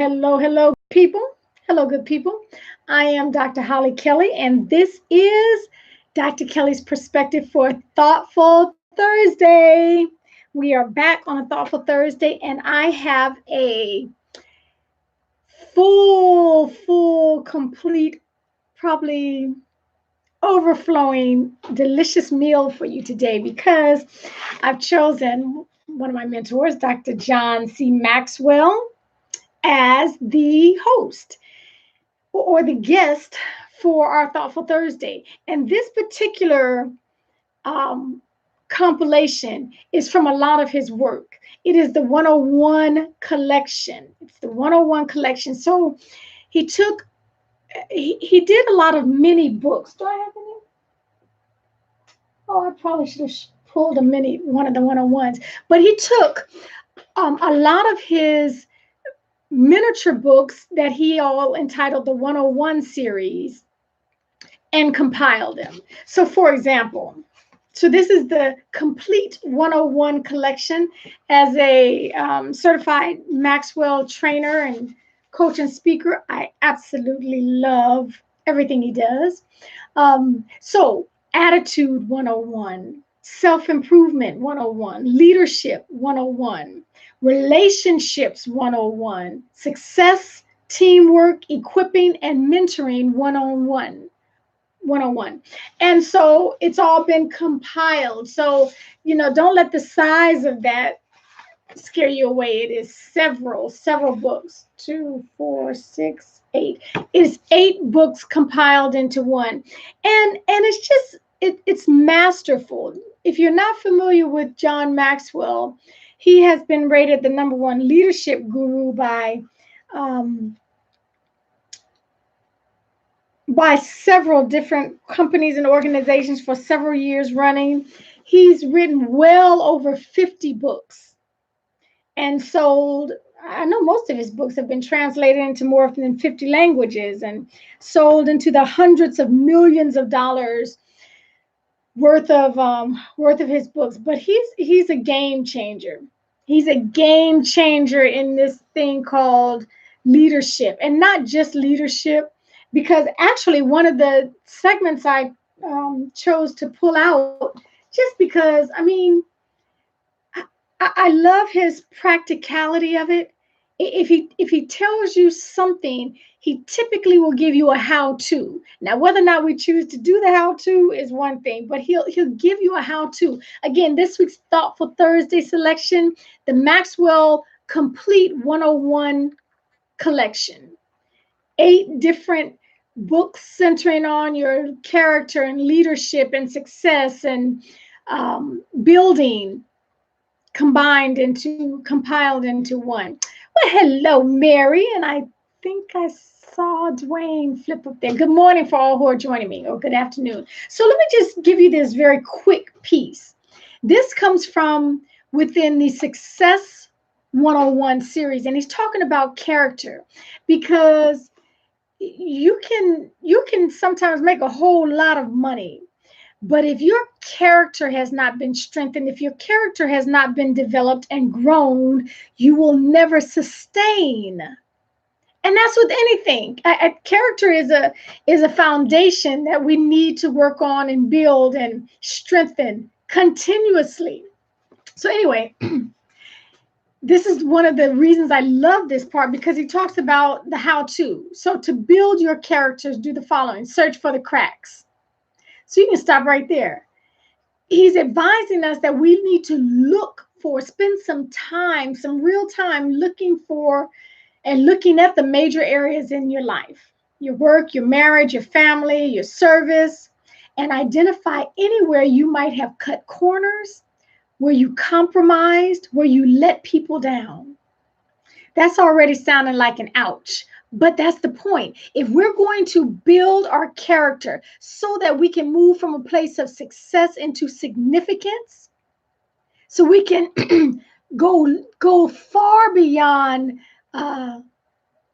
Hello, people. Hello, good people. I am Dr. Hollie Kelly, and this is Dr. Kelly's Perspective for Thoughtful Thursday. We are back on a Thoughtful Thursday, and I have a complete, probably overflowing, delicious meal for you today because I've chosen one of my mentors, Dr. John C. Maxwell, as the host or the guest for our Thoughtful Thursday. And this particular um, compilation is from a lot of his work. It is the 101 collection. It's the 101 collection. So he took, he did a lot of mini books. Do I have any? Oh, I probably should have pulled one of the 101s. But he took a lot of his miniature books that he all entitled the 101 series and compiled them. So, for example, this is the complete 101 collection. As a certified Maxwell trainer and coach and speaker, I absolutely love everything he does. So, attitude 101, self-improvement 101, leadership 101, relationships 101, success, teamwork, equipping, and mentoring 101. And so it's all been compiled. So, don't let the size of that scare you away. It is several books. 2, 4, 6, 8. It's 8 books compiled into one. And it's just it's masterful. If you're not familiar with John Maxwell, he has been rated the #1 leadership guru by several different companies and organizations for several years running. He's written well over 50 books and sold. I know most of his books have been translated into more than 50 languages and sold into the hundreds of millions of dollars worth of his books. But he's a game changer. He's a game changer in this thing called leadership, and not just leadership, because actually one of the segments I chose to pull out just because, I love his practicality of it. If he tells you something, he typically will give you a how-to. Now, whether or not we choose to do the how-to is one thing, but he'll give you a how-to. Again, this week's Thoughtful Thursday selection, the Maxwell Complete 101 collection. 8 different books centering on your character and leadership and success and building, compiled into one. Well, hello, Mary, and I think I saw Dwayne flip up there. Good morning for all who are joining me, or good afternoon. So let me just give you this very quick piece. This comes from within the Success 101 series, and he's talking about character, because you can sometimes make a whole lot of money, but if your character has not been strengthened, if your character has not been developed and grown, you will never sustain. And that's with anything. Character is a foundation that we need to work on and build and strengthen continuously. So anyway, this is one of the reasons I love this part, because he talks about the how-to. So to build your characters, do the following: search for the cracks. So you can stop right there. He's advising us that we need to spend some time, some real time looking for and looking at the major areas in your life, your work, your marriage, your family, your service, and identify anywhere you might have cut corners, where you compromised, where you let people down. That's already sounding like an ouch. But that's the point. If we're going to build our character so that we can move from a place of success into significance, so we can go far beyond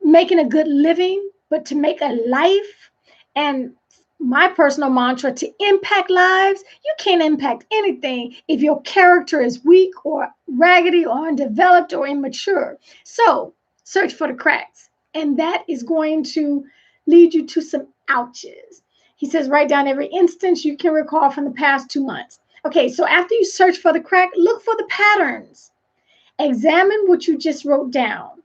making a good living, but to make a life, and my personal mantra, to impact lives. You can't impact anything if your character is weak or raggedy or undeveloped or immature. So search for the cracks. And that is going to lead you to some ouches. He says, write down every instance you can recall from the past 2 months. Okay, so after you search for the crack, look for the patterns. Examine what you just wrote down.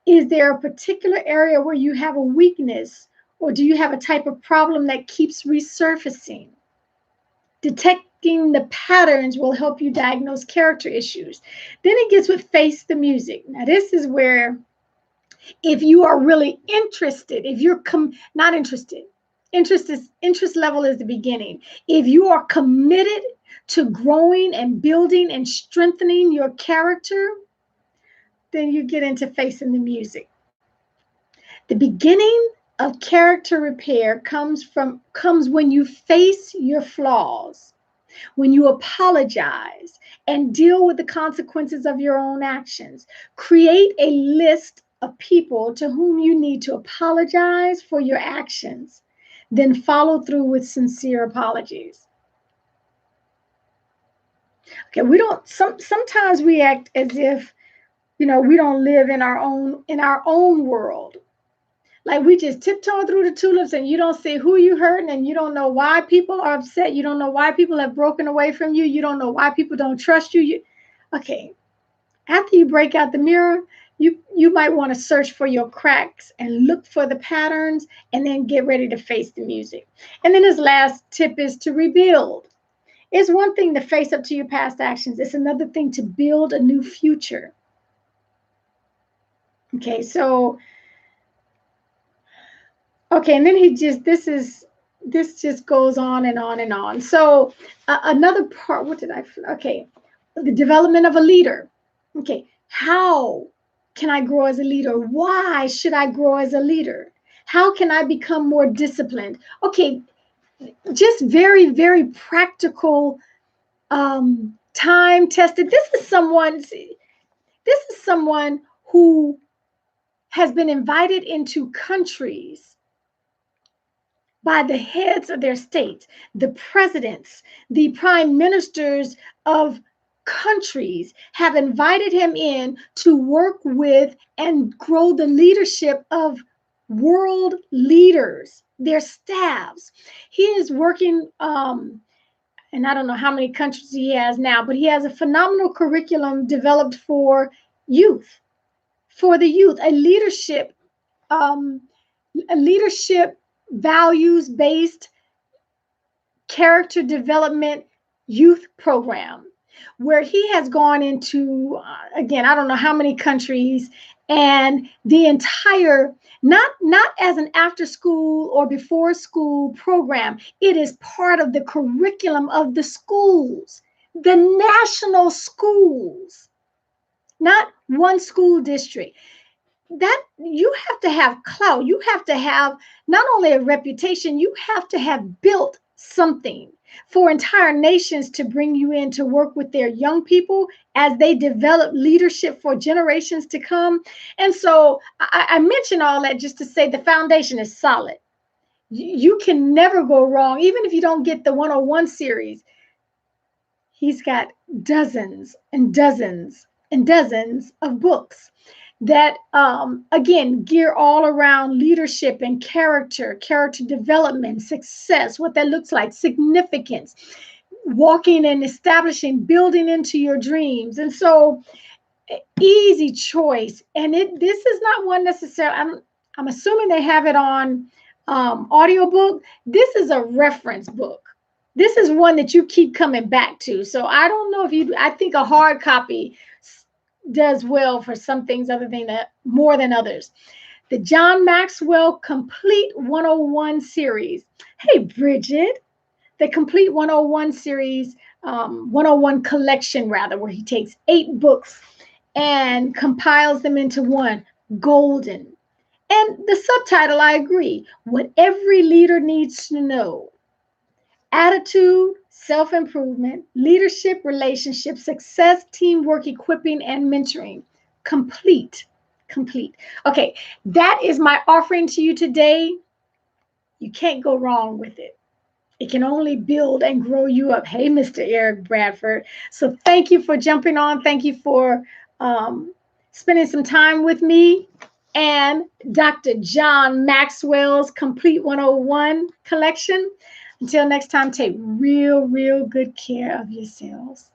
Is there a particular area where you have a weakness, or do you have a type of problem that keeps resurfacing? Detecting the patterns will help you diagnose character issues. Then it gets with face the music. Now, this is where, if you are really interested, if you're not interested, interest level is the beginning. If you are committed to growing and building and strengthening your character, then you get into facing the music. The beginning of character repair comes when you face your flaws, when you apologize and deal with the consequences of your own actions. Create a list of people to whom you need to apologize for your actions, then follow through with sincere apologies. Okay, sometimes we act as if, we don't live in our own world. Like we just tiptoe through the tulips and you don't see who you hurting, and you don't know why people are upset. You don't know why people have broken away from you. You don't know why people don't trust you. Okay, after you break out the mirror, you might want to search for your cracks and look for the patterns, and then get ready to face the music. And then his last tip is to rebuild. It's one thing to face up to your past actions. It's another thing to build a new future. Okay, so okay, and then this just goes on and on and on. So another part, okay, the development of a leader. Okay, how can I grow as a leader? Why should I grow as a leader? How can I become more disciplined? Okay, just very, very practical, time tested. This is someone who has been invited into countries by the heads of their state, the presidents, the prime ministers of countries have invited him in to work with and grow the leadership of world leaders, their staffs. He is working, and I don't know how many countries he has now, but he has a phenomenal curriculum developed for youth, a leadership values-based character development youth program, where he has gone into, again, I don't know how many countries, and the entire, not as an after school or before school program, it is part of the curriculum of the schools, the national schools, not one school district. That you have to have clout. You have to have not only a reputation, you have to have built something for entire nations to bring you in to work with their young people as they develop leadership for generations to come. And so I mention all that just to say the foundation is solid. You can never go wrong, even if you don't get the 101 series. He's got dozens and dozens and dozens of books that, again, gear all around leadership and character development, success, what that looks like, significance, walking and establishing, building into your dreams. And so, easy choice. And this is not one necessarily, I'm assuming they have it on audiobook. This is a reference book. This is one that you keep coming back to. So I don't know I think a hard copy does well for some things other than that, more than others. The John Maxwell Complete 101 series. Hey, Bridget, the Complete 101 series, 101 collection rather, where he takes 8 books and compiles them into one, golden. And the subtitle, I agree, what every leader needs to know. Attitude, self-improvement, leadership, relationships, success, teamwork, equipping, and mentoring. Complete. Okay, that is my offering to you today. You can't go wrong with it. It can only build and grow you up. Hey, Mr. Eric Bradford. So thank you for jumping on. Thank you for spending some time with me and Dr. John Maxwell's Complete 101 collection. Until next time, take real, real good care of yourselves.